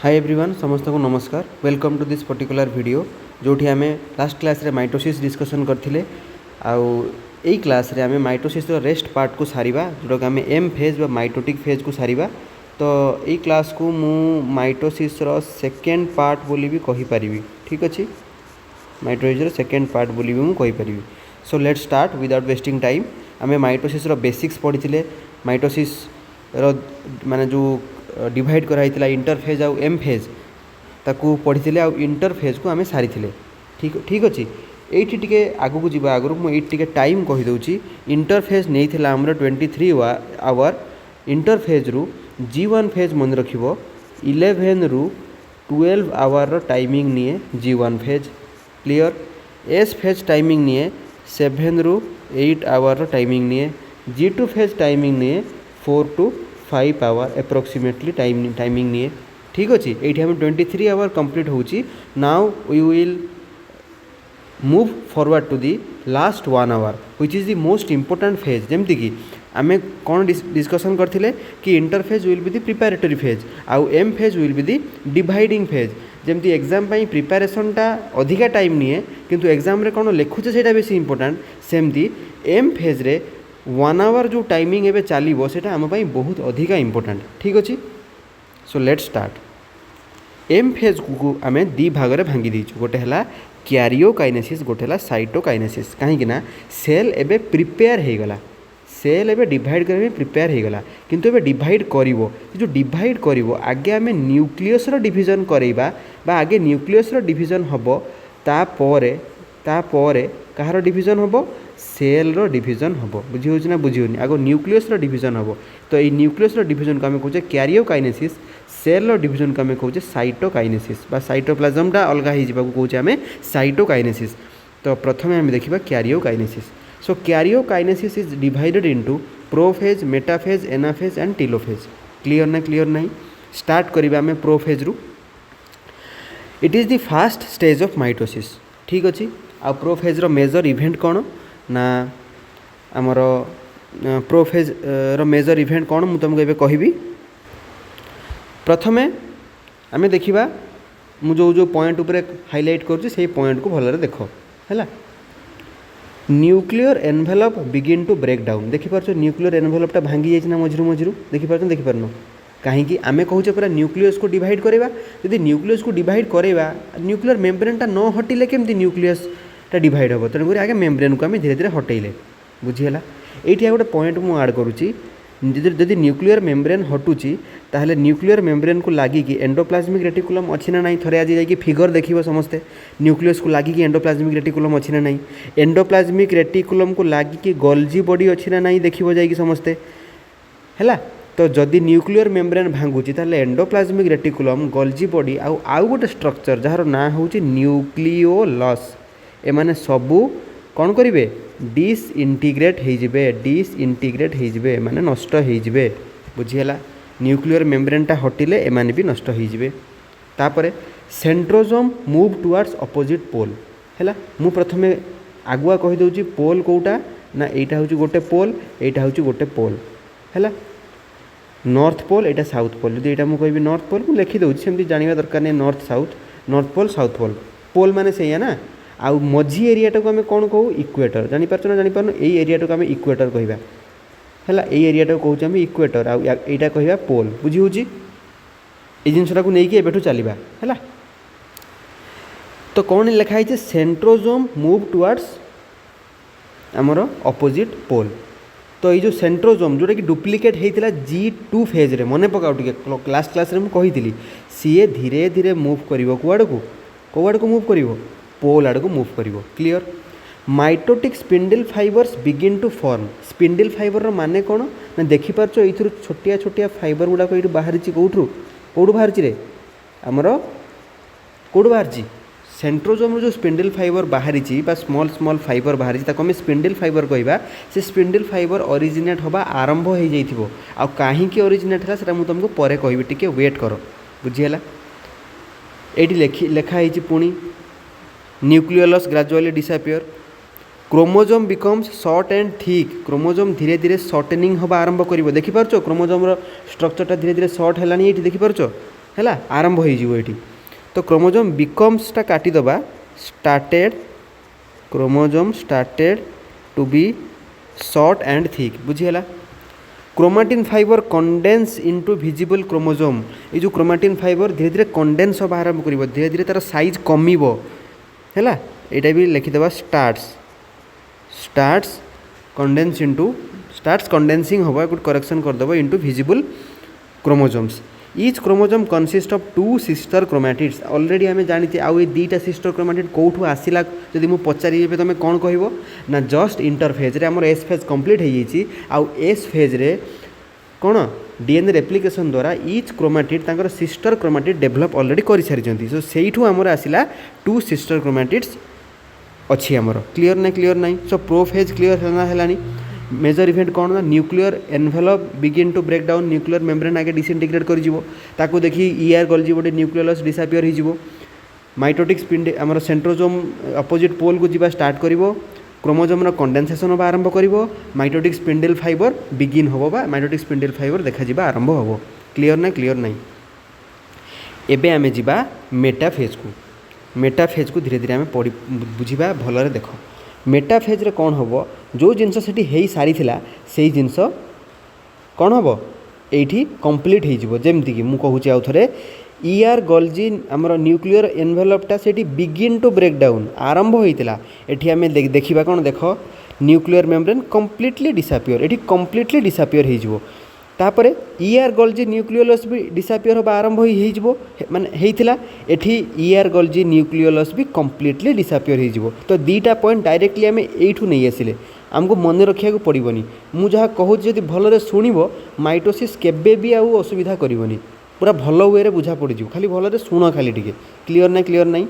Hi everyone समस्त को नमस्कार welcome to this particular video जोठी आम लास्ट क्लास रे माइटोसिस डिस्कसन करथिले आउ एई क्लास रे आम माइटोसिस रो रेस्ट पार्ट को सारिबा जोटा कि आम एम फेज बा माइटोटिक फेज को सारिबा। तो एई क्लास को मु माइटोसिस रो सेकेंड पार्ट बोली भी कहि परिबी। ठीक अछि, माइटोसिस रो सेकेंड पार्ट बोली भी मु कहि परिबी। So let's start without wasting time. आम माइटोसिस रो बेसिक्स पढ़िथिले। माइटोसिस रो माने जो डिवाइड कराइला इंटरफेज आउ एम फेज ताकू पढ़ी आउ इंटरफेज को आम सारी ठीक अच्छे। ये टे आगू जावा आगु मुझे टाइम कहीदे। इंटरफेज नहीं आमर 23 आवर इंटरफेज रु G1 फेज मन रख 11 रु 12 आवर टाइमिंग निए G1 phase clear. S phase timing निए 7 रु 8 आवर टाइमिंग निए। G2 फेज टाइमिंग निए 4 to 5 आवर एप्रोक्सीमेटली टाइमिंग निए। ठीक अच्छे, ये हम 23 आवर कंप्लीट होची। Now we will move forward to the last 1 hour which is the most important phase. जमती कि आम कौन डिस्कसन करथिले कि interphase will be the preparatory phase आउ M phase will be the dividing phase. जमती exam पाई प्रिपेरेशनटा अधिका टाइम निए किंतु एग्जाम रे कौन लिखुचे सेटा बेसी इंपोर्टेंट। सेमती एम फेज रे 1 आवर जो टाइमिंग एबे चलो से आम बहुत अधिका इंपोर्टेंट। ठीक अच्छे, so let start. M phase को आम दी भाग में भांगी देचु। गोटे है क्यारियोकाइनेसिस, गोटे है साइटोकाइनेसिस। कहीं सेल एबे प्रिपेयर हो गला, सेल एबे डिवाइड करने प्रिपेयर हो गला किंतु एबे डिवाइड करिवो। जो डिवाइड करिवो आगे आम न्यूक्लियस रो डिवीजन करैबा बा आगे न्यूक्लियस रो डिवीजन हबो तापरे कहार डिवीजन हबो सेल रो डिवीजन हबो। बुझी होछि ना बुझियोनी, आगो न्यूक्लियस रो डिवीजन हबो। तो ये न्यूक्लियस रो डिवीजन को आम कहूचे क्यारियोकाइनेसिस, सेल रो डिवीजन को आम कहूचे साइटोकाइनेसिस बा साइटोप्लाज्मटा अलग हो जाबा को कहूचे आम साइटोकाइनेसिस। तो प्रथम आम देखिबा karyokinesis. So karyokinesis is divided into prophase, metaphase, anaphase and telophase. Clear ना क्लियर नहीं। स्टार्ट करिबा आम प्रोफेज रु। It is the first stage of mitosis. ठीक अच्छे, आ प्रोफेज रो मेजर इवेंट कौन ना आमर प्रोफेज रो मेजर इवेंट कौन मु तुमको एबे कहबी। प्रथमे आमे देखिबा मु जो पॉइंट ऊपर हाइलाइट करूँ से पॉइंट को भलरे देख है। Nuclear envelope begin to break down. देखिपार न्यूक्लियर एनवेलपटा भांगी जाइए मझिरू मझिरू देखिपार कहीं आमे कहूचे पूरा न्यूक्लियस को डिवाइड करवा। यदि न्यूक्लियस को डिवाइड करवा न्यूक्लियर मेम्ब्रेनटा न हटिले केमती न्यूक्लियसटा डिवाइड हम। तेणुक आगे मेम्ब्रेन को आम धीरे धीरे हटेले। बुझीगला। ये गोटे पॉइंट मु आड करुच्ची। जदि न्यूक्लियर मेम्ब्रेन हटुची ताहले न्यूक्लियर मेम्ब्रेन को लागिकी एंडोप्लाज्मिक रेटिकुलम अच्छी ना नहीं। थरे आज जाकि फिगर देखिबो समस्ते न्यूक्लियस को लागिकी एंडोप्लाज्मिक रेटिकुलम अच्छी ना नहीं। एंडोप्लाज्मिक रेटिकुलम को लागिकी गोल्जी बॉडी अच्छी ना नहीं देखिबो जाकि समस्ते हैला। तो जदि न्यूक्लियर मेम्ब्रेन भांगुची ताहले एंडोप्लाज्मिक रेटिकुलम, गोल्जी बॉडी आउ गोटे स्ट्रक्चर जार ना होची न्यूक्लियोलस एमाने सबू कौन करिवे डिसइंटीग्रेट हो जिबे माने नष्ट हो जिबे। बुझीगला। न्यूक्लियर मेम्ब्रेनटा हटिले एमाने भी नष्ट हो जिबे। तापरे centrosome move towards opposite pole हैला। मु प्रथमे आगुआ कहि दउची पोल कोटा ना एटा होची गोटे पोल, एटा होची गोटे पोल हैला। नॉर्थ पोल एटा साउथ पोल। यदि एटा मु कहबी नॉर्थ पोल मु लिखि दउची सेमती जानिबा दरकार नै। North south, north pole south pole. Pole माने सेया ना। आउ मझी एरियाटा को आम कौन कहू इक्वेटर। जानीपार ना जानीपार यही एरियाटा को आम इक्वेटर कहवा है। यही एरियाटा को कहूँ आम इक्वेटर आउ एटा कहवा पोल। बुझी होची ये जिनसटा को लेकिन एबेठू चलवा है। तो कौन लिखाई सेंट्रोजोम मूव टुवर्ड्स आमर अपोजिट पोल। तो ये जो सेंट्रोजोम जोटा कि डुप्लिकेट होता G2 फेज रे मन पकाओ टे क्लास क्लास रे कही सीए धीरे धीरे मूव कर कौड़ को मूव कर पोल आड़ को मूव कर। Clear. Mitotic spindle fibres begin to form. Spindle fibre माने कौन ना देखिपार ये छोटिया छोटिया फाइबर गुड़ाक ये बाहरी कौटू बाहरी रे आमर कौटू बाहरी सेंट्रोजोम जो स्पिंडल फाइबर बाहरी स्मॉल स्मॉल फाइबर बाहरी आम स्पिंडल फाइबर कहवा। से स्पिंडल फाइबर ओरिजिनेट हवा आरंभ हो जाइथिबो। आ काहींकी ओरिजिनेट है सेटा मु तुमको परे कहबी, टिके वेट कर। बुझीगला। एटी लेखाई पुणी nucleolus gradually disappear. Chromosome becomes short and thick. Chromosome धीरे धीरे शॉर्टनिंग हवा आरंभ कर। देखिपार क्रोमोजोम स्ट्रक्चरटा धीरे धीरे शॉर्ट है। ये देखिपार है आरंभ हो। तो क्रोमोजोम बिकम्सटा काटिदबा started chromosome started to be short and thick बुझीगला। Chromatin fibre condense into visible chromosome ये जो क्रोमाटिन फाइबर धीरे धीरे कंडेन्स होगा आरंभ कर धीरे धीरे तार साइज कमिबो है यहाँ भी लिखिदेवा starts condense into starts condensing हम गोटे करेक्शन करदेव into visible chromosomes. Each chromosome consist of 2 sister chromatids already आम जानी आउ ये 2टा सिस्टर क्रोमैटिड कौटू आसला जदि मुझे पचारि तुम कौन कह ना जस्ट इंटरफेज रे आमर एस फेज कंप्लीट हो आउ एस फेज रे कौन डीएनए रेप्लिकेशन द्वारा ईच क्रोमैटिड तांकर सिस्टर क्रोमैटिड डेभलप ऑलरेडी कर सारी सो सेठू आमर आसला 2 सिस्टर क्रोमैटिड्स अच्छी आमर क्लीयर ना सो प्रोफेज क्लीयर है। मेजर इवेंट कौन ना nuclear envelope begin to break down nuclear membrane आगे डिसइंटीग्रेट कर देखी ईआर गलजी गोटे न्यूक्लियोलस डिसअपियर हो माइटोटिक स्पिंड आमर सेंट्रोजोम अपोजिट पोल को जीवा स्टार्ट कर क्रोमोजोम कंडेनसेशन होगा आरंभ कर माइटोटिक स्पिंडल फाइबर बिगिन हम बा माइटोटिक स्पिंडल फाइबर देखा आरंभ हम क्लीयर ना एबे आमे जीवा मेटाफेज को धीरे धीरे आम बुझा भलरे देख मेटाफेज रे कौन हम जो जिनस से सारी से जिनस कौन हम ये कंप्लीट हो जमती कि मुझे आउ थे ईआर गलजी आमर न्यूक्लियर एनवेलपटा से बिगिन टू ब्रेक डाउन आरंभ होता ये आम देखा कौन देख न्यूक्लियर मेम्ब्रेन कंप्लीटली डिसअपियर ये कंप्लीटली डिसअपियर हो तापर ईआर गलजी न्यूक्लियोलस भी डिसअपियर होगा आरंभ हो माने होता ये ईआर गलजी न्यूक्लियोलस भी कंप्लीटली डिसअपियर हो तो 2टा पॉइंट डायरेक्टली आम यू नहीं आसिले आमको मन रखा पड़ोनी मुझे जहाँ कहूँ जब भलरे शुणव माइटोसिस केबे भी आउ असुविधा करनी पूरा भल वे बुझा पड़ खाली भलरे शुण खाली टी क्लीयर ना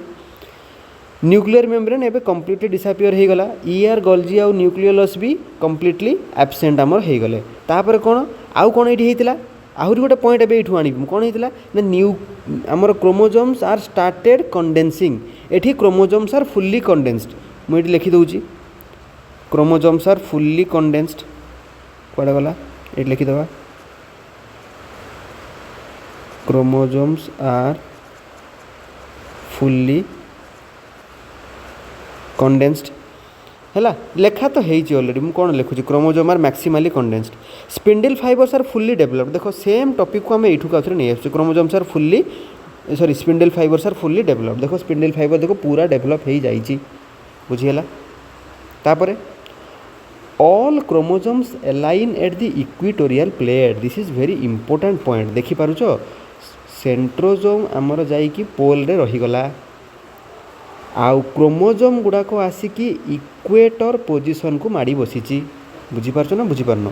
न्यूक्लियर मेम्ब्रेन एबे कंप्लीटली डिसअपियर हो गला ईआर गलजी आउ न्यूक्लियोलस भी कंप्लीटली एब्सेंट आमर हो गले तापर कौन आउ कौन ये होता आहरी गोटे पॉइंट एबे एठू आनी कौन होता ना न्यू आमर क्रोमोजोम्स आर स्टार्टेड कंडेन्सिंग एठी क्रोमोजोम्स आर फुल्ली कंडेन्स्ड मुझे लिखि दूची क्रोमोजोम्स आर फुल्ली कंडेन्स्ड कड़े गला ये लिखिदेवा क्रोमोजोम्स आर फुल्ली कंडेन्स्ड है लेखा तो है ऑलरेडी मुझे कौन लिखुची chromosome are maximally condensed spindle fibres are fully developed देखो सेम टॉपिक को आम यू आउे नहीं आसुँ chromosomes are fully sorry spindle fibres are fully developed देखो स्पिंडल फाइबर देखो पूरा डेवलप हो जाइए बुझीगला तापर all chromosomes align at the equatorial plate this is very important point देखिपारुच सेंट्रोजोम आमर जाइकी पोल रे रहीगला आउ क्रोमोजोम गुड़ाक आसिकी इक्वेटर पोजिशन को माड़ी बसी बुझीपार ना बुझीपारन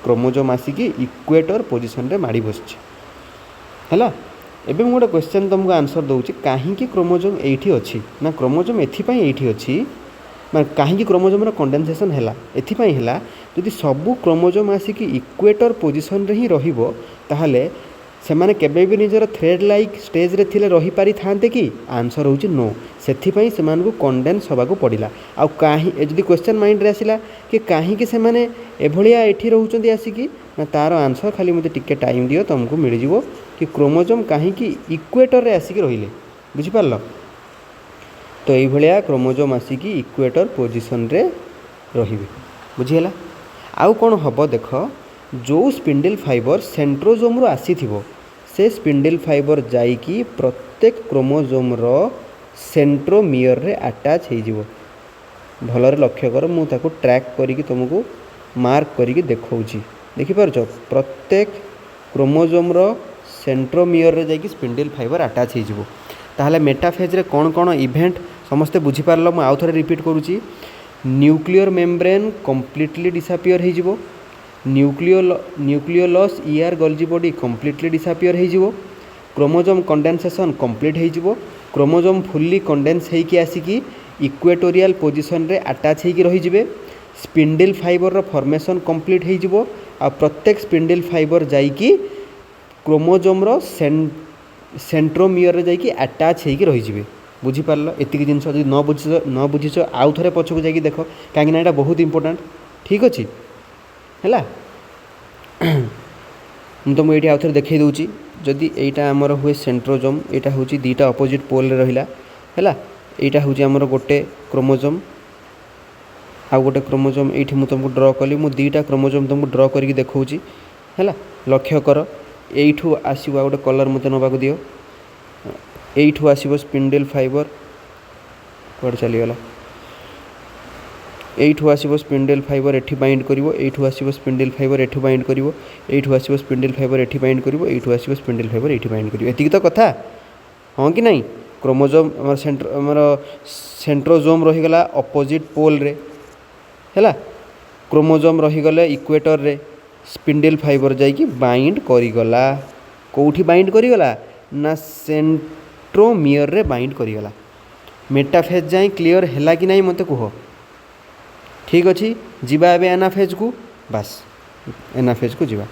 क्रोमोजोम आसिकी इक्वेटर पोजिशन रे माड़ी बस है एबे गोटे क्वेश्चन तुमको आंसर दूसरी कहीं क्रोमोजोम ये अच्छी ना क्रोमोजोम एथिपाई ये अच्छी मैं कहीं क्रोमोजोम कंडेनसेशन है एथिपाई है जदि सबू क्रोमोजोम आसिकी इक्वेटर पोजिशन रे ही रहिबो ताहले सेमाने केबे भी निजर थ्रेड लाइक स्टेज रे थिले रही पारि थांते कि आंसर होची नो सेथिपाई सेमान को कंडेन्स होबाको पड़िला आ काहे जदि क्वेश्चन माइंड रे आसिला कि काहे कि सेमाने एभलिया एठी रहउचंदी आसिकी ना तार आंसर खाली मते टिके टाइम दियो तुमको मिल जिवो कि क्रोमोजोम काहे कि इक्वेटर रे आसिकी रहिले बुझि पारलो तो एई भलिया क्रोमोजोम आसिकी इक्वेटर पोजिशन रे रहिबे बुझिला आउ कोन हबो देखो जो स्पिंडल फाइबर सेंट्रोजोम रो आसी थिबो से स्पिंडल फाइबर जाइकी प्रत्येक क्रोमोजोम रो सेंट्रोमियर रे अटैच हो जिवो भलरे लक्ष्य कर मु ताको ट्रैक करिकी तुमको मार्क करिकी देखौची देखि पारछो प्रत्येक क्रोमोजोम रो सेंट्रोमियर रे जाइकी स्पिंडल फाइबर अटैच हो जिवो ताहले मेटाफेज रे कोन कोन इवेंट समस्ते बुझी पारलो मु आउ थरे रिपीट करूची न्यूक्लियर मेम्ब्रेन कंप्लीटली डिसअपियर हो जिवो nucleolus ER Golgi body completely disappear हो क्रोमोजोम कंडेनसेशन कंप्लीट हो क्रोमोजोम फुल्ली कंडेन्स होइकी आसिकी इक्वेटोरियल पोजिशन रे अटैच होइकी रही जिवे स्पिंडल फाइबर रो फॉर्मेशन कंप्लीट हो आ प्रत्येक स्पिंडल फाइबर जाइकी क्रोमोजोम रो सेंट्रोमियर रे जाइकी अटैच होइकी रही जिवे बुझी पारलो एतिकी जिंस जदि न बुझीछ आउ थरे पछकु जाइकी देखो काहे ना एटा बहुत इंपोर्टेंट ठीक अछि हैला तुमको ये आउ थे देखई दूची जदि एटा आमर हुए सेंट्रोजोम एटा हूँ दीटा अपोजिट पोल रहा है यहाँ हूँ आमर गोटे क्रोमोजोम आउ गोटे क्रोमोजोम ये तुमको ड्र कली मु दीटा क्रोमोजोम तुमको ड्र करके देखी है लक्ष्य कर यू आसो गोटे कलर मत नवाक दियो यू आसो स्पिंडल फाइबर कौन चलीगला यू आसो स्पिंडल फाइबर एठी बाइंड करिवो यू आसो स्पिंडल फाइबर एठी बाइंड करिवो यू आसो स्पिंडल फाइबर एठी बाइंड करिवो यू आसो स्पिंडल फाइबर एठी बाइंड करिवो एतिक तो कथा हाँ कि नहीं क्रोमोजोम सेंट्रोजोम रहीगला अपोजिट पोल रे है क्रोमोजोम रहीगले इक्वेटर रे स्पिंडल फाइबर जाइकी बाइंड करिगला कोठी बाइंड करिगला ना सेंट्रोमियर रे बाइंड करिगला मेटाफेज जाए क्लियर है कि नहीं मत कह ठीक अच्छे जीवा एबे एनाफेज को बास एनाफेज को जीवा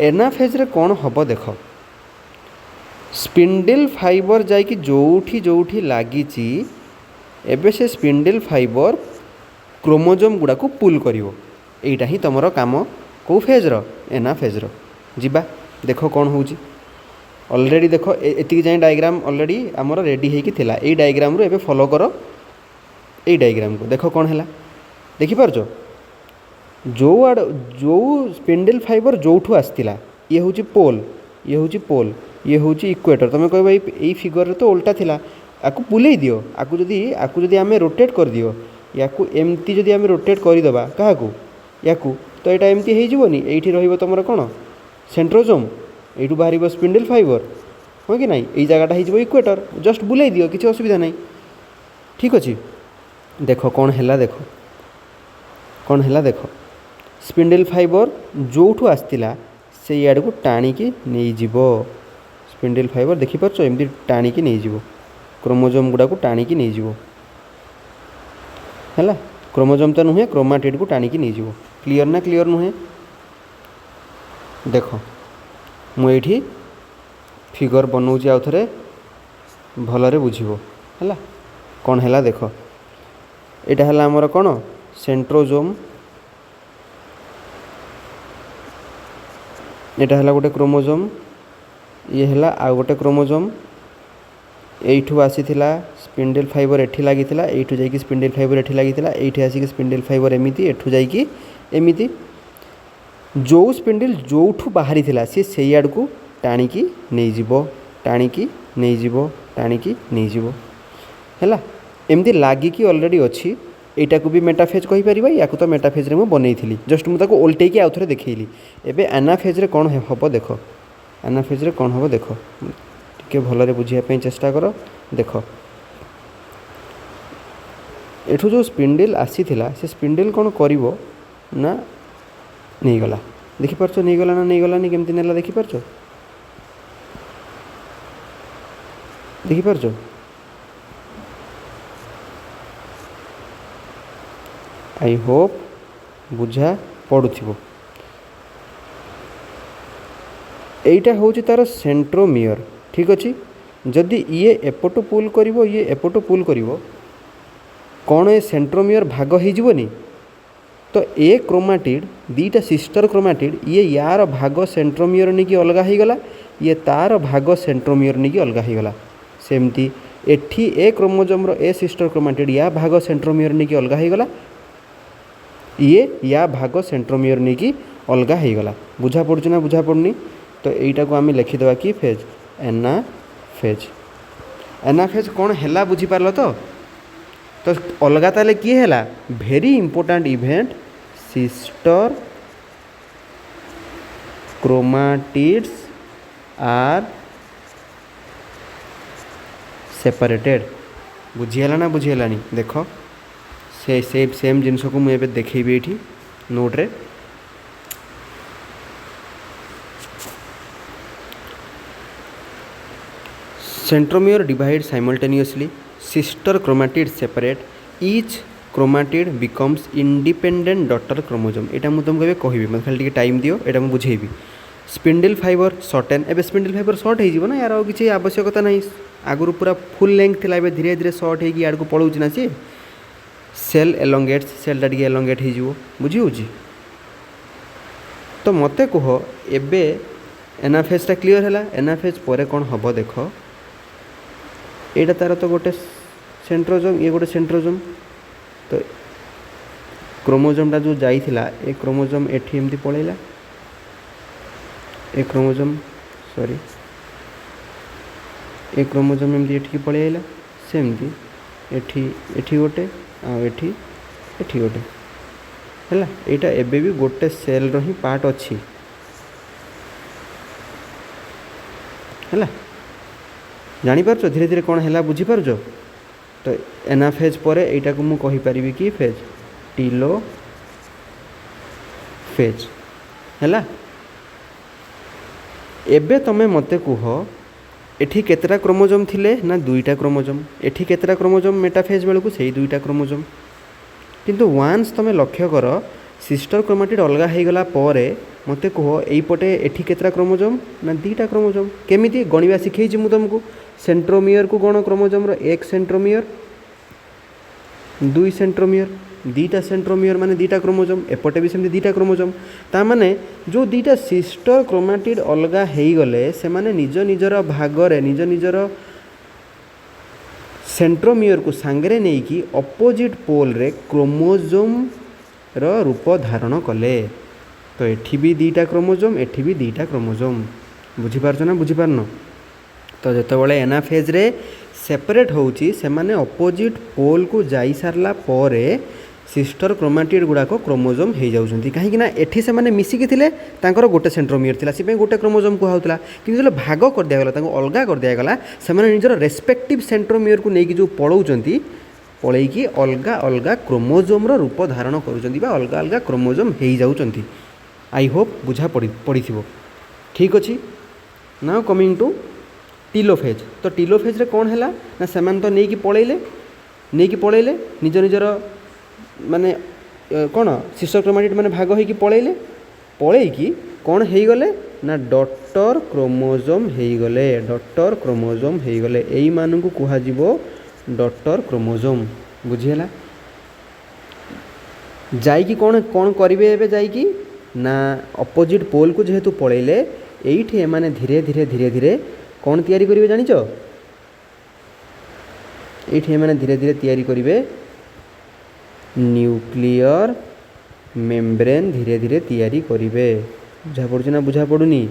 एनाफेज रे कौन हम देख स्पिंडल फाइबर जाइकी जोठी जोठी लागी एबे से स्पिंडल फाइबर क्रोमोजोम गुड़ा को पुल करिवो एटा ही तुमर काम कौ फेज रो एनाफेज रो जीवा देख कौन होउची ऑलरेडी देख एतिक जाए डायग्राम ऑलरेडी आमर रेडी होइकी थिला एई डायग्राम रो एबे फॉलो करो एई डायग्राम को देख कौन हैला देखि पारछो जो स्पिंडल फाइबर जोठू आसतिला ये होची पोल ये होची पोल ये होची इक्वेटर तुम कह भाई फिगर रे तो उल्टा थिला आकु बुलेई दियो आकु जदी आमे रोटेट कर दियो याकू एमती जदी आमे रोटेट कर देबा काहाकू याकू तो एटा एमती हे जीवनी एठी रहिबो तमरो कोन सेंट्रोजोम एठू बाहरिबो स्पिंडल फाइबर हो कि नहीं एई जगहटा हे जीवो इक्वेटर जस्ट बुलेई दियो किछि असुविधा नहीं ठीक अछि देखो कौन हैला देखो कौन हैला देखो स्पिंडल फाइबर जोठू आसतिला से याड को टाणिकी नहीं जीवो स्पिंडल फाइबर देखि परछो एमती टाणिकी नहीं जीवो क्रोमोजोम गुडा को टाणिकी नहीं जीवो है क्रोमोजोम तो नुहे क्रोमाटिड को टाणिकी नहीं जीवो क्लियर ना क्लियर नुहे देख मुझे फिगर बनाऊँगी आउ थे भलरे बुझिबो है कौन है देख एटा है आमर कौन सेंट्रोजोम एटा है गोटे क्रोमोजोम ये है आउ गोटे क्रोमोजोम एठू आसीथिला स्पिंडल फाइबर एठी लागिथिला एठू जाइकी स्पिंडल फाइबर एठी लागिथिला एठी आसीकी स्पिंडल फाइबर एमिति एठू जाइकी एमिति जो स्पिंडल जोठू बाहरी थिला से आड़ को टाणिकी नहीं जीवो टाणिकी नहीं जीवो टाणिकी नहीं जीवो हैला एमती लागिकी ऑलरेडी अच्छी एटा को भी मेटाफेज कहि परिबा याकू तो मेटाफेज रे मु बनैथिली जस्ट मु ताको उल्टेकी आउ थरे देखैली एबे एनाफेज रे कोन हबो देखो एनाफेज रे कोन हबो देखो के भलरे बुझिया पे चेष्टा कर देख एठू जो स्पिंडल आसी थिला से स्पिंडल कौन करिवो ना नहीं गला देखि परछो नहीं गला ना नहीं गला नहीं केमती नेला देखि परछो देखि परछो आई होप बुझा पड़ुथिबो एटा होची तार सेंट्रोमियर ठीक अच्छे जदि ये एपटू पुल करिवो ये एपटू पुल करिवो कौन ए सेंट्रोमियर भाग हो तो ए क्रोमाटिड दीटा सिस्टर क्रोमाटिड ये यार भाग सेंट्रोमियर नहीं कि अलग हो गला ये तार भाग सेंट्रोमियर नहीं कि अलग हो गला सेमती एठी ए क्रोमोजोम रो ए सिस्टर क्रोमाटिड या भाग सेंट्रोमियर नहीं कि अलग हो गला ये या भाग सेंट्रोमियर नहीं कि अलग हो गला बुझा पड़छ ना बुझा पड़नी तो यहीटा को आम लिखिदेवा कि फेज एनाफेज एनाफेज कौन है बुझीपार तो अलग ताले किए है very important event sister chromatids are separated बुझीगला ना बुझीगलानी देख से सेम जिनस को मुझे देखेबी ये नोट रे centromere divide simultaneously sister chromatids separate each chromatid becomes independent daughter chromosome एटा मु तुमको कहबी मतलब खाली टिके टाइम दियो एटा मु बुझेबी स्पिंडल फाइबर शॉर्टेन एबे स्पिंडल फाइबर शॉर्ट हो ना यार किसी आवश्यकता नहीं आगुरी पूरा फुल लेंथ थिला एबे धीरे धीरे शॉर्ट होगी आड़ को पड़ोच ना सी सेल एलोंगेट्स सेल टिके एलोंगेट हो बुझी तो मते कह एबे एनाफेजटा क्लीयर है। एनाफेज पर कौन हम देख यहाँ तार तो गोटे सेंट्रोजोम ये गोटे सेंट्रोजोम तो क्रोमोजोमटा जो जाइथिला ए क्रोमोजोम एठी एमती पळैला ए क्रोमोजोम सॉरी ए क्रोमोजोम एमती एठी पळैला सेमती एठी एठी गोटे आ एठी एठी गोटे हैला एटा एबे भी गोटे सेल रो ही पार्ट अछि हैला जानी पारछो धीरे धीरे कौन है बुझी पारछो तो एनाफेज पर एटा को मु कहि परिबी कि फेज टीलो फेज हैला एबे तमे मते कुह एठी केतरा क्रोमोजोम थिले ना दुईटा क्रोमोजोम एठी केतरा क्रोमोजोम मेटाफेज बेलू से दुईटा क्रोमोजोम किंतु वान्स तमे लक्ष्य कर सिस्टर क्रोमाटिड अलग हो गला परे मते कह एपटे एठी केतरा क्रोमोजोम ना दुईटा क्रोमोजोम केमिति गणिबा शिखेछि मु तुमको सेंट्रोमियर को गण क्रोमोजोम रो एक सेंट्रोमियर दुई सेंट्रोमियर दीटा सेंट्रोमियर माने दीटा क्रोमोजोम एपटे भी सेमती दीटा क्रोमोजोम ता माने जो दीटा सिस्टर क्रोमाटिड अलग हो गले से माने निज निजर भागरे निज निजर सेंट्रोमियर को सांगरे नहीं कि अपोजिट पोल रे क्रोमोजोम रो रूप धारण कले तो एठी भी दीटा क्रोमोजोम एठी भी दीटा क्रोमोजोम बुझी पारछ ना बुझी पारनो तो जेतेबेले एनाफेज रे सेपरेट होउची से माने अपोजिट पोल को जाई सारला परे सिस्टर क्रोमाटिड गुड़ाक क्रोमोजोम हो जाउछंती कहीं ना एठी से माने मिसिकी थिले तांकर गोटे सेंट्रोमियर थिला सिपे गोटे क्रोमोजोम कुहाउतला किंतु जो भाग कर दिया गला तांको अलगा कर दिया गला से माने निजर रेस्पेक्टिव सेंट्रोमियर को नेकी जो पळौचंती पळैकी अलगा अलगा क्रोमोजोम रो रूप धारण करूचंती बा अलगा अलगा क्रोमोजोम हो जाउछंती आई होप बुझा पड़िथिबो ठीक अछि नाउ कमिंग टू टीलोफेज तो टीलोफेज रे कौन है ना सेमान तो नहीं पळैले निज निजर माने कौन सिस्टर क्रोमाटिड माने भाग होइकी पळैकी कौन हो गले ना डॉटर क्रोमोजोम हो गले डॉटर क्रोमोजोम हो गले एई मानू को कुहा जिवो डॉटर क्रोमोजोम बुझीला जाइकी कौन कौन करिवे एबे जाइकी ना अपोजिट पोल को जेहेतु पळैले एइठी माने धीरे धीरे धीरे धीरे कौन तैयारी करिवे जानिचो एइठी माने धीरे धीरे तैयारी करिवे न्यूक्लियर मेम्ब्रेन धीरे धीरे तैयारी करिवे बुझा पड़ुछि ना बुझा पड़ुनी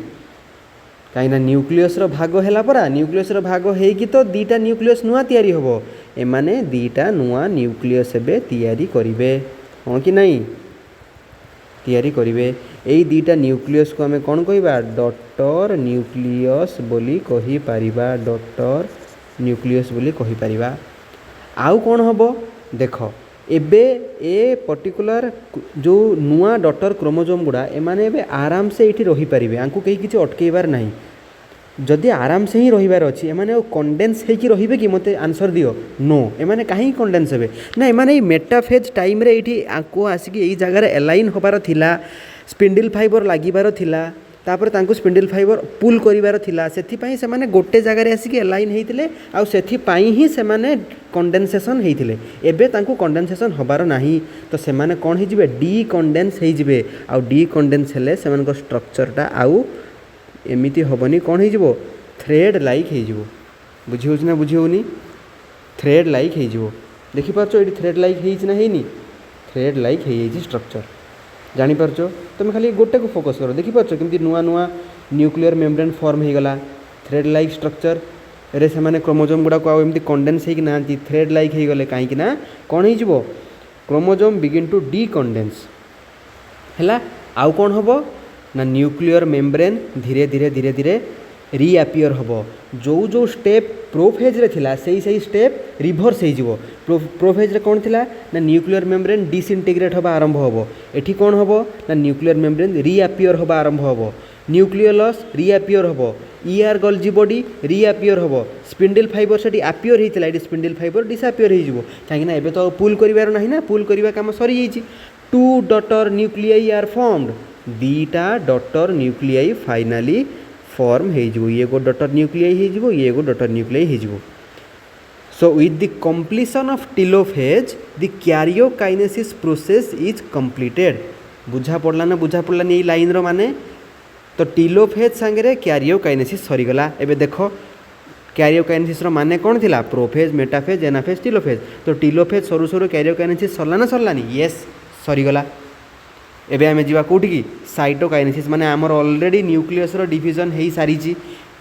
कहीं न्यूक्लियस रो भाग हैला परा न्यूक्लियस रो भाग हेकी तो दीटा न्यूक्लियस नुआ तैयारी होबो एमाने दीटा नुआ न्यूक्लियस एबे तैयारी करिवे हां कि नहीं तैयारी करिवे एई दीटा न्यूक्लियस को हमें कौन कहबा डॉटर न्यूक्लियस बोली कहि परिबा डॉटर न्यूक्लियस बोली कहि परिबा आउ कौन हबो देखो एबे ए पर्टिकुलर जो नुआ डॉटर क्रोमोजोम गुड़ा एमाने एबे आराम से एठी रही परिबे आंकु कहीं किछि अटकेबार नाही जदि आराम से ही रहिबार अछि एमाने कंडेंस हेकी रहिबे कि मते आंसर दियो नो एमाने काहे कंडेंस हेबे ना एमाने मेटाफेज टाइम रे एठी आंकु आसिकी एई जगह रे अलाइन होबार थिला स्पिंडल फाइबर लागिबार थिला तापर तांको स्पिंडल फाइबर पुल करिवार थिला सेथिपई से माने गोटे जगह रे आसिकी अलाइन हेतिले आ सेथिपई ही से माने कंडेंसेशन हेतिले एबे तांको कंडेंसेशन होबार नाही तो से माने कोन हे जिवे डी कंडेंस हे जिवे आ डी कंडेंस हेले से मानको स्ट्रक्चरटा आउ एमिति होबनी कोन हे जिवो थ्रेड लाइक हे जिवो बुझी होछ ना बुझी होनी थ्रेड लाइक हे जिवो देखि पाछो एडी थ्रेड लाइक हेइछ ना हेनी थ्रेड लाइक हेइछ स्ट्रक्चर जानी पारछो तुम खाली गोटे को फोकस करो देखि पारछो केमती नुआ नुआ न्यूक्लियर मेम्ब्रेन फॉर्म हो गला थ्रेड लाइक स्ट्रक्चर रे से माने क्रोमोजोम गुडा को एमती कंडेंस हे कि नांती थ्रेड लाइक हे गले काहे कि ना कोन हे जिवो chromosome begin to decondense हैला आउ कोन होबो ना न्यूक्लियर मेम्ब्रेन धीरे धीरे धीरे धीरे रीअपियर होबो जो जो स्टेप प्रोफेज रे थिला सही स्टेप रिवर्स हे जिवो प्रोफेज रे कोन थिला ना न्यूक्लियर मेम्ब्रेन डिसइंटीग्रेट होबा आरंभ होबो एठी कोन होबो ना न्यूक्लियर मेम्ब्रेन रीअपियर होबा आरंभ होबो न्यूक्लियोलस रीअपियर होबो ईआर गोल्जी बॉडी रीअपियर होबो स्पिंडल फाइबर सेठी अपियर हेतिला एठी स्पिंडल फाइबर डिसअपियर हे जिवो काहे ना एबे तो पुल करिवार नाही ना पुल करिवा काम सरी जाईची two daughter nuclei are formed दीटा डॉटर न्यूक्लियाई फाइनली फॉर्म हे जिवो ये गो डॉटर न्यूक्लियाई हे जिवो ये गो डॉटर न्यूक्लियाई हे जिवो so with the completion of telophase the karyokinesis process is completed बुझा पड़ला ना बुझा पड़ला नहीं लाइन रो माने तो टेलोफेज सांगे कैरियोकाइनेसिस सरीगला। एबे देखो कैरियोकाइनेसिस माने कौन थिला प्रोफेज मेटाफेज एनाफेज टेलोफेज। तो टेलोफेज सरू सरू कैरियोकाइनेसिस सरला ना सरलानी येस सरीगला। एबे आमे जीवा कोठी की साइटोकाइनेसिस माने आमर ऑलरेडी न्यूक्लियस रो डिवीजन हेई सारीची।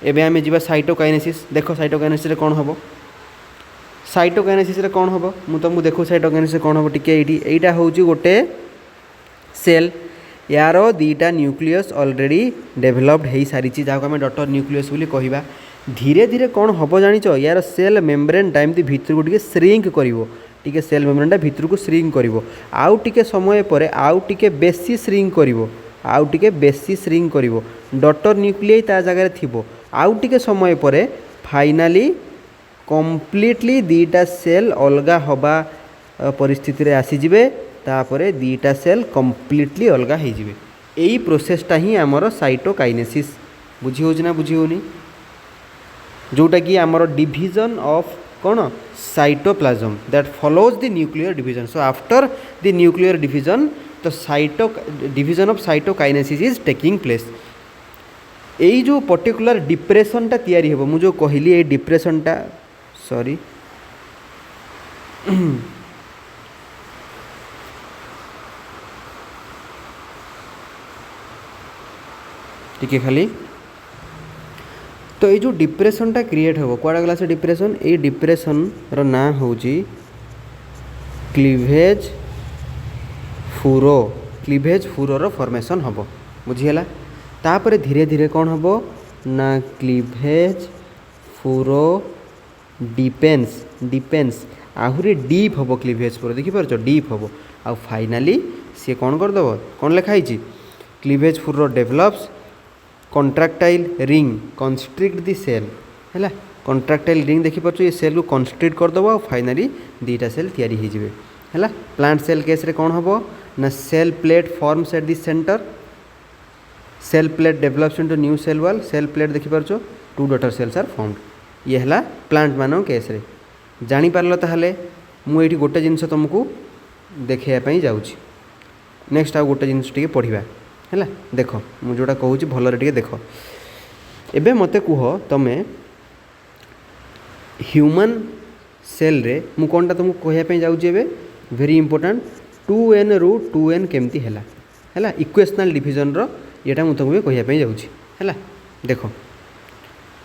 एबे आमे जीवा साइटोकाइनेसिस देखो साइटोकाइनेसिस रे कोन हबो साइटोकाइनेसिस रे कोन हबो मु तुमको देखो साइटोकाइनेसिस रे कोन हबो टिके एइटा होउची गोटे सेल यार दीटा न्यूक्लियस ऑलरेडी डेभलप्ड हेई सारीची जाको आमे डॉटर न्यूक्लियस बोली कहिबा। धीरे धीरे कौन हम जानिच यार सेल मेम्ब्रेन टाइम भितर को टिके श्रिंक करिवो टिके सेल मेम्ब्रेन भितर को श्रिंक करिवो आउ टिके समय पर आउ टिके बेसी श्रिंक करिवो आउ टिके बेसी श्रिंक करिवो डॉटर न्यूक्लियाई ता जगह थिबो आउ टिके समय पर फाइनाली कंप्लीटली दीटा सेल अलगा हवा परिस्थिति रे आसी जिवे तापरे दीटा सेल कंप्लीटली अलगा हो जिवे। एई प्रोसेसटा ही आमर साइटोकाइनेसिस बुझी होउछ ना बुझी होनी जोटा कि आमर डिवीजन ऑफ कौन cytoplasm that follows the nuclear division. So after the nuclear division तो division of cytokinesis is taking place. यही जो पर्टिकुलर डिप्रेशनटा तैयारी हेबो मु जो कहली ए डिप्रेशनटा सॉरी टिके खाली तो ये जो डिप्रेशनटा क्रिएट हो कौड़ा गला से डिप्रेशन ये डिप्रेशन रो ना होची क्लीवेज फुरो रो फॉर्मेशन हम बुझीगला। तापर धीरे धीरे कौन हम ना क्लीवेज फुरो डिपेंस आहुरी डीप हम क्लीवेज फुरो देखिपार डीप हम आ फाइनाली सी कौन करदेव कौन लिखाई क्लीवेज फुरो डेभलप्स कंट्राक्टाइल रिंग कंस्ट्रिक्ट दी सेल है कंट्राक्टाइल रिंग देखिपार ये सेल को कंस्ट्रिक्ट करदेव और फाइनाली दीटा सेल तैयारी हो जाए है। प्लांट सेल केस रे कौन हम ना cell plate forms at the centre cell plate develops into new cell wall cell plate देखिपार two daughter cells are formed ये है प्लांट मान केस रे जानी पारल ताहले मुझे गोटे जिनस तुमको देखापी जाऊँगी नेक्स्ट आउ गोटे जिनस टे पढ़ा है देख मुझे जोटा कहूँ भलरे टे देख एबे मते कुह तमे ह्यूमन सेल रे मु कौनटा तुमको कहवाई जाऊँगी एबे वेरी इंपोर्टेंट 2n रु 2n केमती है इक्वेशनल डिवीजन रो येटा मु तुमको कहवाई जाऊँगी है देख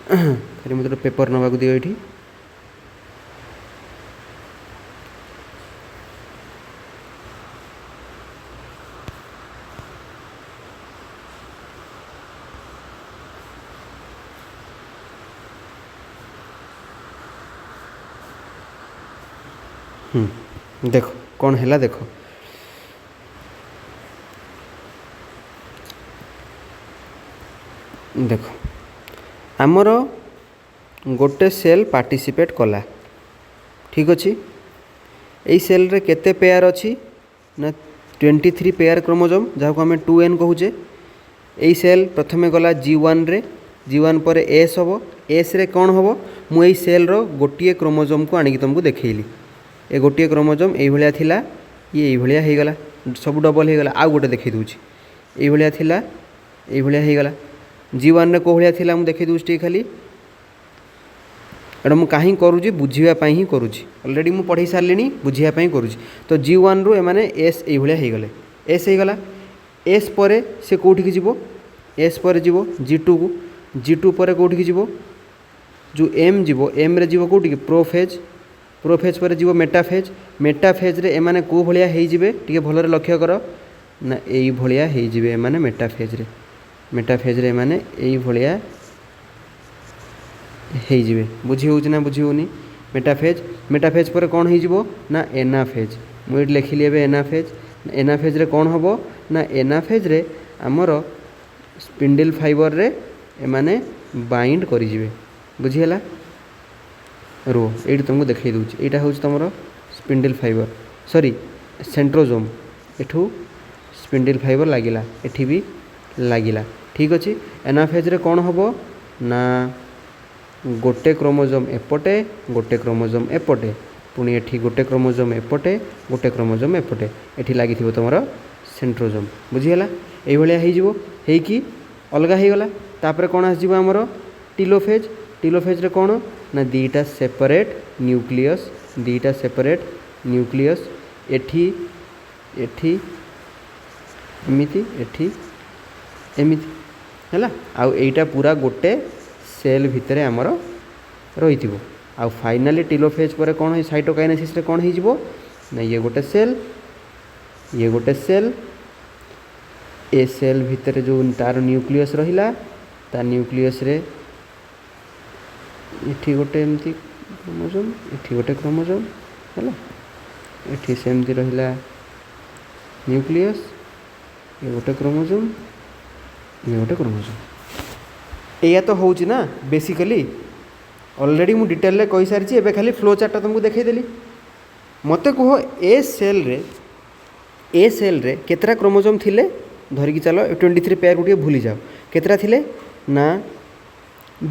खाली मुझे पेपर नवाक दियो ये देख कौन है देख देख आमर गोटे सेल पार्टिसिपेट कला ठीक अच्छे यही सेल रे केते पेयर अच्छी ना 23 पेयर क्रोमोजोम जहाँ को आम 2n कहूचे यही सेल प्रथमे गला G1 रे G1 पर S हम S रे कौन हम मुझे सेल रो गोटे क्रोमोजोम को आनिक तुमको देखली ए गोटे क्रोमोजोम ये थिला ये हो गला सब डबल हो गला आउ गोटे देखी दूची ये थिला ये हो गला G1 रे को थिला मु देखी दूची खाली एटा मु कहीं करूची बुझीबा ही करूची ऑलरेडी मु पढ़ी सारलिनी बुझीबा करूची। तो G1 रु एमाने S ये हो गले S हो गला S पर से कौटी की S पर जीवो G2 को G2 पर कौटी की जो M जीवो M रे जीवो कौटी की प्रोफेज पर जीवो मेटाफेज रे एमाने को भलिया हेई जिवे टिके भलरे लक्ष्य कर ना एई भलिया हेई जिवे एमाने मेटाफेज रे एमाने एई भलिया हेई जिवे बुझी होउछ ना बुझी होनी मेटाफेज पर कौन हेई जिवो ना एनाफेज मुझे लिखिली एबे एनाफेज रे कौन हबो ना एनाफेज रे आमर स्पिंडल फाइबर रे एमाने बाइंड करि जिवे बुझीला रो ये तुमको देखा दूसरी यहाँ हूँ तुम स्पिंडल फाइबर सॉरी सेंट्रोजोम एठू स्पिंडल फाइबर लगिला एठी भी लगिला ठीक अच्छे। एनाफेज रे कौन हम ना गोटे क्रोमोजोम एपटे गोटे क्रोमोजोम एपटे पुणी एठी गोटे क्रोमोजोम एपटे गोटे क्रोमोजोम एपटे एठी लगी तुम सेंट्रोजोम बुझीगला ये हो अलग हो गला तापर कौन आसजिव आमर टेलोफेज टेलोफेज रे कौन ना दीटा सेपरेट न्यूक्लियस एठी एठी एमिति एठी एमिति है आउ एटा पूरा गोटे सेल भितर आमर रही आउ फाइनाली टेलोफेज पर कौन है साइटोकाइनेसिस रे कौन हो ना ये गोटे सेल ए सेल भितर जो तार न्यूक्लियस रहिला ता न्यूक्लियस रे एठी गोटे एमती क्रोमोसोम है एठी सेमती रहिला न्यूक्लियस ये गोटे क्रोमोसोम एया तो होउची ना बेसिकली ऑलरेडी मु डिटेल रे कहि सारिची एबे खाली फ्लो चार्ट तुमको देखै देली मते कह ए सेल रे केतरा क्रोमोसोम थिले धरिकी चलो 23 पेयर गोटे भूली जाओ केतरा थिले ना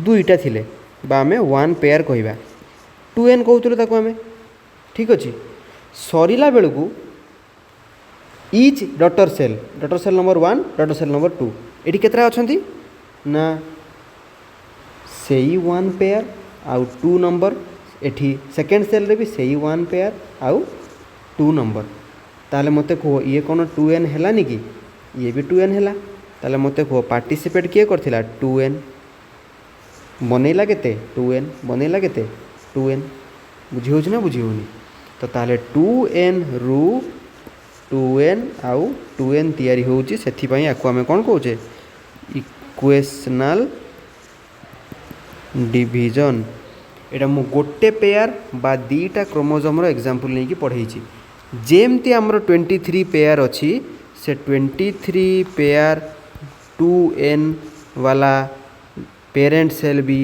दुईटा थिले बा आमे 1 पेयर कहबा 2n कहउतले ताको आमे ठीक अछि सरीला बेलकू each daughter cell number 1 daughter cell number 2 एटी केतरा अछंती ना सेई 1 पेयर आउ 2 नंबर एठी सेकेंड सेल रे भी सेई 1 पेयर आउ 2 नंबर ताले मते कहो ये कौन 2n हेलानी कि ये भी 2n हैला ताले मते कहो पार्टिसिपेट किए करथिला 2n बनेला केते 2n बनेला केते 2n बुझी होछ ना बुझी होनी तो ताले 2n रु 2n आउ 2n तयारी होउची सेथि पई आको हमें कोन कहउचे इक्वेशनल डिवीजन एटा मु गोटे पेयर बा दीटा क्रोमोसोम रो एग्जांपल नै कि पढैछि जेमती आमर 23 पेयर अच्छी से 23 पेयर 2n वाला पेरेंट सेल भी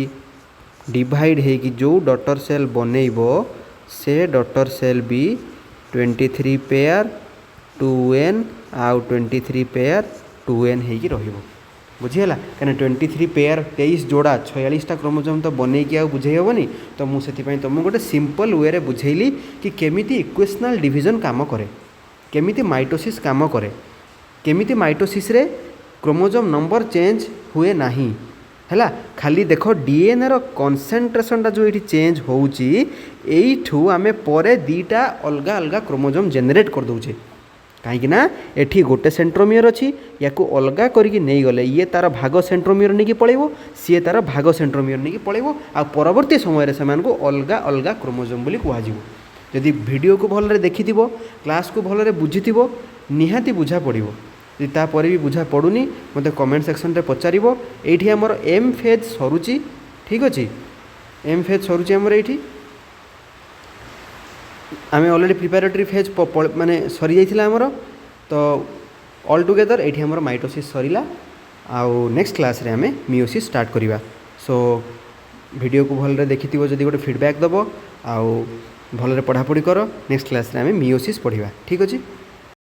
डिवाइड है कि जो डॉटर सेल बनइबो से डॉटर सेल भी 23 पेयर 2n आउ 23 पेयर 2n है कि रहिबो बुझीगला कहीं 23 पेयर 23 जोड़ा 46टा क्रोमोसोम तो बन कि बुझे हेनी तो मुझे तुमको गोटे सिंपल वे रे बुझेली कि केमिति इक्वेशनल डिवीजन काम करे केमिति माइटोसिस काम करे केमिति माइटोसिस रे क्रोमोसोम नंबर चेंज हुए नहीं है खाली देख डीएनए रो कॉन्सेंट्रेशन जो ये चेंज होउची एठू आमे परे दीटा अलग अलग क्रोमोसोम जेनेरेट कर दउचे कहीं एठी गोटे सेंट्रोमियर अच्छी या अलग करके नहीं गले ये तार भाग सेंट्रोमियर नहीं पलैब सी तार भाग सेंट्रोमियर नहीं पलैब आ परवर्ती समय से अलग अलग क्रोमोसोम बोली कहुब जदि वीडियो को भल देखि क्लास को भल बुझी निहाती बुझा पड़ो यदि तापर भी बुझा पड़ूनी मत कमेंट सेक्शन रे पचार ये आमर एम फेज सरुची ठीक अच्छे एम फेज सरुची आमर ये आम अलरेडी प्रिपेरेटरी फेज माने सरी जाइथिला हमर तो ऑल टुगेदर ये आमर माइटोसिस सरीला आउ नेक्स्ट क्लास रे आमे मियोसिस स्टार्ट करिवा सो वीडियो को भल रे देखिथिबो जदि गोटे फीडबैक दबो आउ भल रे पढ़ापढ़ी करो नेक्स्ट क्लास रे आमे मियोसिस पढ़िबा ठीक अछि।